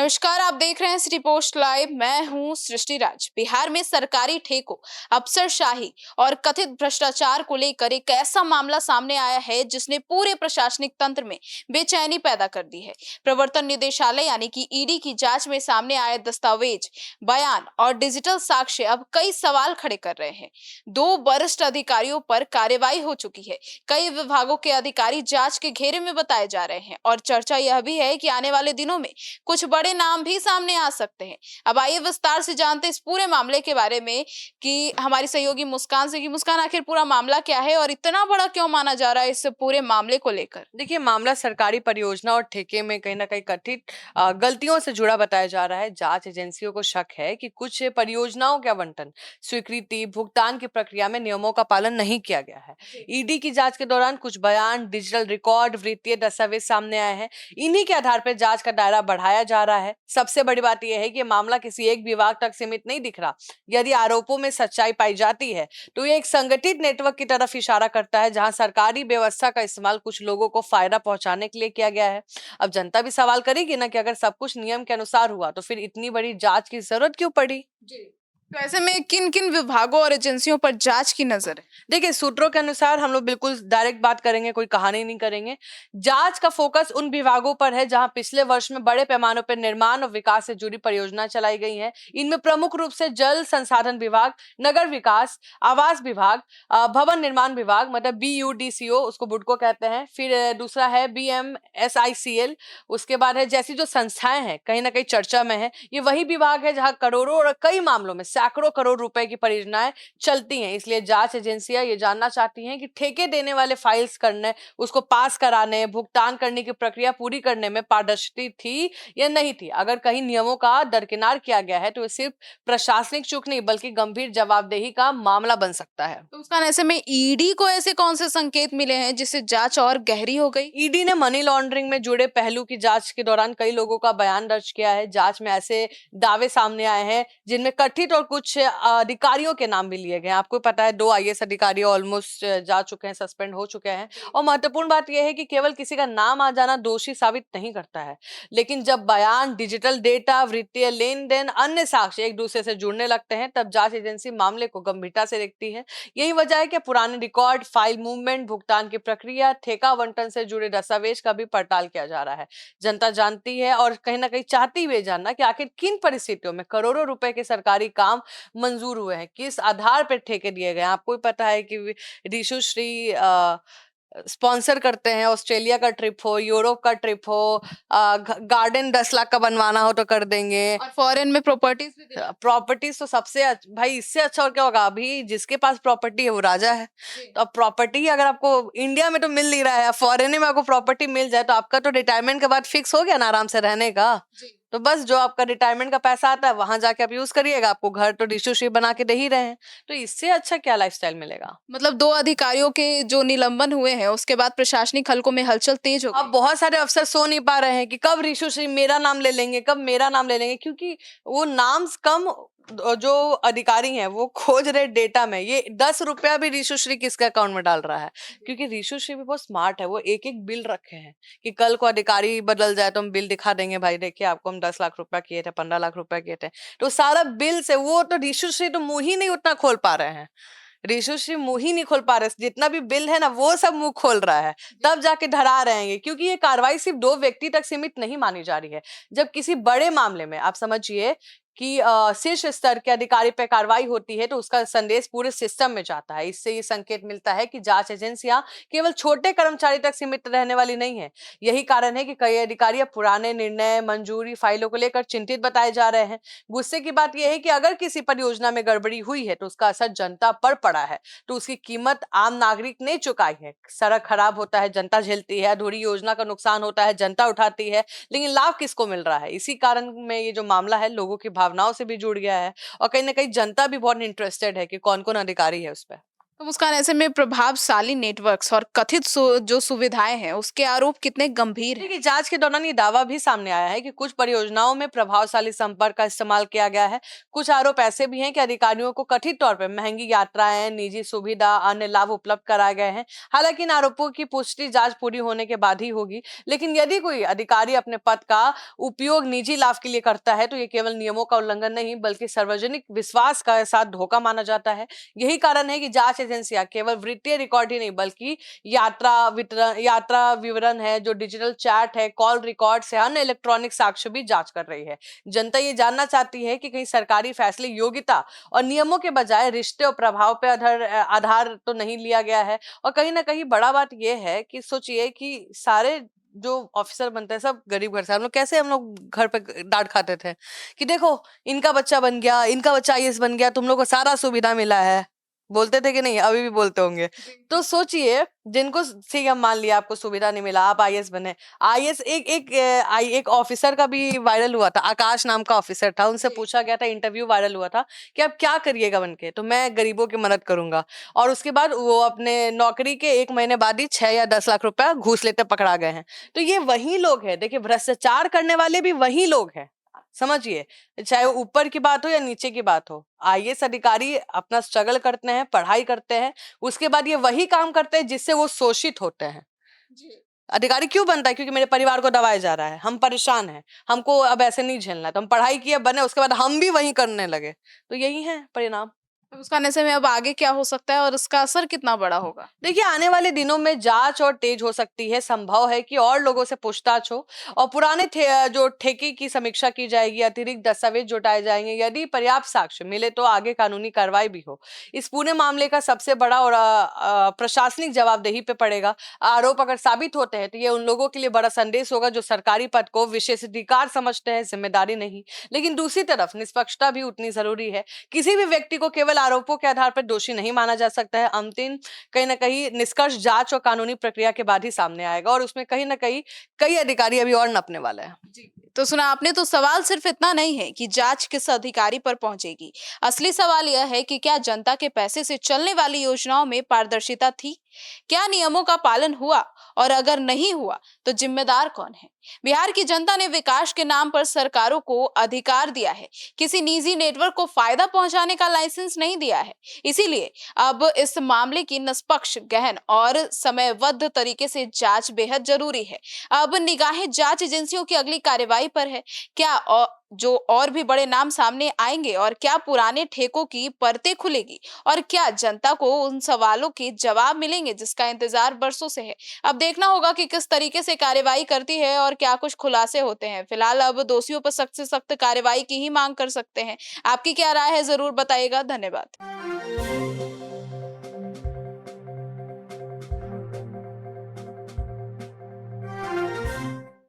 नमस्कार, आप देख रहे हैं सिटी पोस्ट लाइव। मैं हूं सृष्टि राज। बिहार में सरकारी ठेकों, अफसरशाही और कथित भ्रष्टाचार को लेकर एक ऐसा मामला सामने आया है जिसने पूरे प्रशासनिक तंत्र में बेचैनी पैदा कर दी है। प्रवर्तन निदेशालय यानी कि ईडी की जांच में सामने आए दस्तावेज, बयान और डिजिटल साक्ष्य अब कई सवाल खड़े कर रहे हैं। 2 वरिष्ठ अधिकारियों पर कार्रवाई हो चुकी है। कई विभागों के अधिकारी जांच के घेरे में बताए जा रहे हैं और चर्चा यह भी है कि आने वाले दिनों में कुछ बड़े नाम भी सामने आ सकते हैं। अब आइए विस्तार से जानते हैं इस पूरे मामले के बारे में कि हमारी सहयोगी मुस्कान से कि मुस्कान, आखिर पूरा मामला क्या है और इतना बड़ा क्यों माना जा रहा है इस पूरे मामले को लेकर? देखिए, मामला सरकारी परियोजना और ठेके में कहीं ना कहीं कथित गलतियों से जुड़ा बताया जा रहा है। जांच एजेंसियों को शक है कि कुछ परियोजनाओं के आवंटन, स्वीकृति, भुगतान की प्रक्रिया में नियमों का पालन नहीं किया गया है। ईडी की जांच के दौरान कुछ बयान, डिजिटल रिकॉर्ड, वित्तीय दस्तावेज सामने आए हैं। इन्हीं के आधार पर जांच का दायरा बढ़ाया जा रहा है। सबसे बड़ी बात यह है कि मामला किसी एक विभाग तक सीमित नहीं दिख रहा। यदि आरोपों में सच्चाई पाई जाती है तो ये एक संगठित नेटवर्क की तरफ इशारा करता है, जहां सरकारी व्यवस्था का इस्तेमाल कुछ लोगों को फायदा पहुंचाने के लिए किया गया है। अब जनता भी सवाल करेगी ना कि अगर सब कुछ नियम के अनुसार हुआ तो फिर इतनी बड़ी जांच की जरूरत क्यों पड़ी। जी। तो ऐसे में किन-किन विभागों और एजेंसियों पर जांच की नजर है? देखिए, सूत्रों के अनुसार हम लोग बिल्कुल डायरेक्ट बात करेंगे, कोई कहानी नहीं करेंगे। जांच का फोकस उन विभागों पर है जहां पिछले वर्ष में बड़े पैमाने पर निर्माण और विकास से जुड़ी परियोजना चलाई गई हैं। इनमें प्रमुख रूप से जल संसाधन विभाग, नगर विकास, आवास विभाग, भवन निर्माण विभाग मतलब BUDCO, उसको बुडको कहते हैं। फिर दूसरा है BMSICL। उसके बाद है जैसी जो संस्थाएं हैं कहीं ना कहीं चर्चा में है। ये वही विभाग है जहां करोड़ों और कई मामलों में सैकड़ों करोड़ रुपए की परियोजनाएं चलती हैं। इसलिए जांच एजेंसियां ये जानना चाहती हैं कि ठेके देने वाले फाइल्स करने, उसको पास कराने, भुगतान करने की प्रक्रिया पूरी करने में पारदर्शिता थी या नहीं थी। अगर कहीं नियमों का दरकिनार किया गया है तो ये सिर्फ प्रशासनिक चूक नहीं बल्कि गंभीर जवाबदेही का मामला बन सकता है। तो उसका ऐसे में ईडी को ऐसे कौन से संकेत मिले हैं जिससे जांच और गहरी हो गई? ईडी ने मनी लॉन्ड्रिंग में जुड़े पहलू की जांच के दौरान कई लोगों का बयान दर्ज किया है। जांच में ऐसे दावे सामने आए हैं जिनमें कथित और कुछ अधिकारियों के नाम भी लिए गए हैं। आपको पता है 2 IAS अधिकारी ऑलमोस्ट जा चुके हैं, सस्पेंड हो चुके हैं। और महत्वपूर्ण बात यह है कि केवल किसी का नाम आ जाना दोषी साबित नहीं करता है, लेकिन जब बयान, डिजिटल डेटा, वित्तीय लेन देन, अन्य साक्ष्य एक दूसरे से जुड़ने लगते हैं तब जांच एजेंसी मामले को गंभीरता से देखती है। यही वजह है कि पुराने रिकॉर्ड, फाइल मूवमेंट, भुगतान की प्रक्रिया, ठेका आवंटन से जुड़े दस्तावेज का भी पड़ताल किया जा रहा है। जनता जानती है और कहीं ना कहीं चाहती हुए जानना कि आखिर किन परिस्थितियों में करोड़ों रुपए के सरकारी काम मंजूर हुए हैं, किस आधार पर ठेके दिए गए हैं। आपको भी पता है कि ऋषु श्री स्पॉन्सर करते हैं, ऑस्ट्रेलिया का ट्रिप हो, यूरोप का ट्रिप हो, गार्डन 10 लाख का बनवाना हो तो कर देंगे। और फॉरेन में प्रॉपर्टीज भी दे। प्रॉपर्टीज तो सबसे भाई इससे अच्छा और क्या होगा। अभी जिसके पास प्रॉपर्टी है वो राजा है। तो अब प्रॉपर्टी अगर आपको इंडिया में तो मिल नहीं रहा है, फॉरेन में आपको प्रॉपर्टी मिल जाए तो आपका तो रिटायरमेंट के बाद फिक्स हो गया ना आराम से रहने का। तो बस जो आपका रिटायरमेंट का पैसा आता है वहां जाके आप यूज करिएगा। आपको घर तो डिशुशी बना के दे ही रहे हैं, तो इससे अच्छा क्या लाइफस्टाइल मिलेगा। मतलब 2 अधिकारियों के जो निलंबन हुए हैं उसके बाद प्रशासनिक हलकों में हलचल तेज हो अब गई। बहुत सारे अफसर सो नहीं पा रहे हैं कि कब ऋषुश्री मेरा नाम ले लेंगे, कब मेरा नाम ले लेंगे, क्योंकि वो नाम कम, जो अधिकारी हैं वो खोज रहे डेटा में। ये 10 रुपया भी ऋषुश्री किसके अकाउंट में डाल रहा है, क्योंकि ऋषुश्री भी बहुत स्मार्ट है। वो एक एक बिल रखे हैं कि कल को अधिकारी बदल जाए तो हम बिल दिखा देंगे, भाई देखिए आपको हम 10 लाख रुपया किए थे, 15 लाख रुपया किए थे। तो सारा बिल से वो तो ऋषुश्री तो मुंह ही नहीं उतना खोल पा रहे हैं। ऋषुश्री मुंह ही नहीं खोल पा रहे, जितना भी बिल है ना वो सब मुंह खोल रहा है, तब जाके धरा रहेंगे। क्योंकि ये कार्रवाई सिर्फ 2 व्यक्ति तक सीमित नहीं मानी जा रही है। जब किसी बड़े मामले में आप समझिए कि शीर्ष स्तर के अधिकारी पे कार्रवाई होती है तो उसका संदेश पूरे सिस्टम में जाता है। इससे ये संकेत मिलता है कि जांच एजेंसियां केवल छोटे कर्मचारी तक सीमित रहने वाली नहीं है। यही कारण है कि कई अधिकारी अब पुराने निर्णय, मंजूरी फाइलों को लेकर चिंतित बताए जा रहे हैं। गुस्से की बात यह है कि अगर किसी परियोजना में गड़बड़ी हुई है तो उसका असर जनता पर पड़ा है, तो उसकी कीमत आम नागरिक ने चुकाई है। सड़क खराब होता है, जनता झेलती है, अधूरी योजना का नुकसान होता है, जनता उठाती है, लेकिन लाभ किसको मिल रहा है। इसी कारण में ये जो मामला है लोगों की भावनाओं से भी जुड़ गया है और कहीं ना कहीं जनता भी बहुत इंटरेस्टेड है कि कौन कौन अधिकारी है उस पर। तो मुस्कान, ऐसे में प्रभावशाली नेटवर्क्स और कथित जो सुविधाएं हैं उसके आरोप कितने गंभीर हैं? देखिए, जांच के दौरान ये दावा भी सामने आया है कि कुछ परियोजनाओं में प्रभावशाली संपर्क का इस्तेमाल किया गया है। कुछ आरोप ऐसे भी हैं कि अधिकारियों को कथित तौर पर महंगी यात्राएं, निजी सुविधा, अन्य लाभ उपलब्ध कराए गए हैं। हालांकि इन आरोपों की पुष्टि जांच पूरी होने के बाद ही होगी। लेकिन यदि कोई अधिकारी अपने पद का उपयोग निजी लाभ के लिए करता है तो ये केवल नियमों का उल्लंघन नहीं बल्कि सार्वजनिक विश्वास का साथ धोखा माना जाता है। यही कारण है कि जांच एजेंसियां केवल वित्तीय रिकॉर्ड ही नहीं बल्कि यात्रा विवरण है, जो डिजिटल चैट है, कॉल रिकॉर्ड्स है, अन्य इलेक्ट्रॉनिक साक्ष्य भी जांच कर रही है। जनता ये जानना चाहती है कि कहीं सरकारी फैसले योग्यता और नियमों के बजाय रिश्ते और प्रभाव पे आधार तो नहीं लिया गया है। और कहीं ना कहीं बड़ा बात यह है कि सोचिए कि सारे जो ऑफिसर बनते हैं सब गरीब घर से। हम लोग घर पे डांट खाते थे कि देखो, इनका बच्चा बन गया, इनका बच्चा आईएएस बन गया, तुम लोग को सारा सुविधा मिला है। बोलते थे कि नहीं? अभी भी बोलते होंगे। तो सोचिए, जिनको ठीक है, मान लिया आपको सुविधा नहीं मिला, आप आईएएस बने। आईएएस एक ऑफिसर का भी वायरल हुआ था, आकाश नाम का ऑफिसर था। उनसे पूछा गया था, इंटरव्यू वायरल हुआ था कि आप क्या करिएगा बन के? तो मैं गरीबों की मदद करूंगा। और उसके बाद वो अपने नौकरी के 1 महीने बाद ही 6 या 10 लाख रुपया घूस लेते पकड़ा गए हैं। तो ये वही लोग हैं, देखिए, भ्रष्टाचार करने वाले भी वही लोग हैं। समझिए, चाहे वो ऊपर की बात हो या नीचे की बात हो, आईएएस अधिकारी अपना स्ट्रगल करते हैं, पढ़ाई करते हैं, उसके बाद ये वही काम करते हैं जिससे वो शोषित होते हैं। अधिकारी क्यों बनता है? क्योंकि मेरे परिवार को दबाया जा रहा है, हम परेशान हैं, हमको अब ऐसे नहीं झेलना है, तो हम पढ़ाई किए, बने, उसके बाद हम भी वही करने लगे। तो यही है परिणाम। तो मुस्कान, ऐसे में अब आगे क्या हो सकता है और इसका असर कितना बड़ा होगा? देखिए, आने वाले दिनों में जांच और तेज हो सकती है। संभव है कि और लोगों से पूछताछ हो और पुराने जो ठेके की समीक्षा की जाएगी, अतिरिक्त दस्तावेज जुटाए जाएंगे। यदि पर्याप्त साक्ष्य मिले तो आगे कानूनी कार्रवाई भी हो। इस पूरे मामले का सबसे बड़ा और प्रशासनिक जवाबदेही पे पड़ेगा। आरोप अगर साबित होते हैं तो ये उन लोगों के लिए बड़ा संदेश होगा जो सरकारी पद को विशेषाधिकार समझते हैं, जिम्मेदारी नहीं। लेकिन दूसरी तरफ निष्पक्षता भी उतनी जरूरी है। किसी भी व्यक्ति को केवल आरोपों के आधार पर दोषी नहीं माना जा सकता है। अंतिम कहीं ना कहीं निष्कर्ष जांच और कानूनी प्रक्रिया के बाद ही सामने आएगा और उसमें कहीं ना कहीं कई अधिकारी अभी और नपने वाले हैं। तो सुना आपने, तो सवाल सिर्फ इतना नहीं है कि जांच किस अधिकारी पर पहुंचेगी। असली सवाल यह है कि क्या जनता के पैसे से चलने वाली योजनाओं में पारदर्शिता थी? क्या नियमों का पालन हुआ? और अगर नहीं हुआ तो जिम्मेदार कौन है? बिहार की जनता ने विकास के नाम पर सरकारों को अधिकार दिया है, किसी निजी नेटवर्क को फायदा पहुंचाने का लाइसेंस नहीं दिया है। इसीलिए अब इस मामले की निष्पक्ष, गहन और समयबद्ध तरीके से जांच बेहद जरूरी है। अब निगाहें जांच एजेंसियों की अगली कार्यवाही पर है। क्या जो और भी बड़े नाम सामने आएंगे और क्या पुराने ठेकों की परतें खुलेगी और क्या जनता को उन सवालों के जवाब मिलेंगे जिसका इंतजार बरसों से है। अब देखना होगा कि किस तरीके से कार्यवाही करती है और क्या कुछ खुलासे होते हैं। फिलहाल अब दोषियों पर सख्त से सख्त कार्यवाही की ही मांग कर सकते हैं। आपकी क्या राय है, जरूर बताइएगा। धन्यवाद।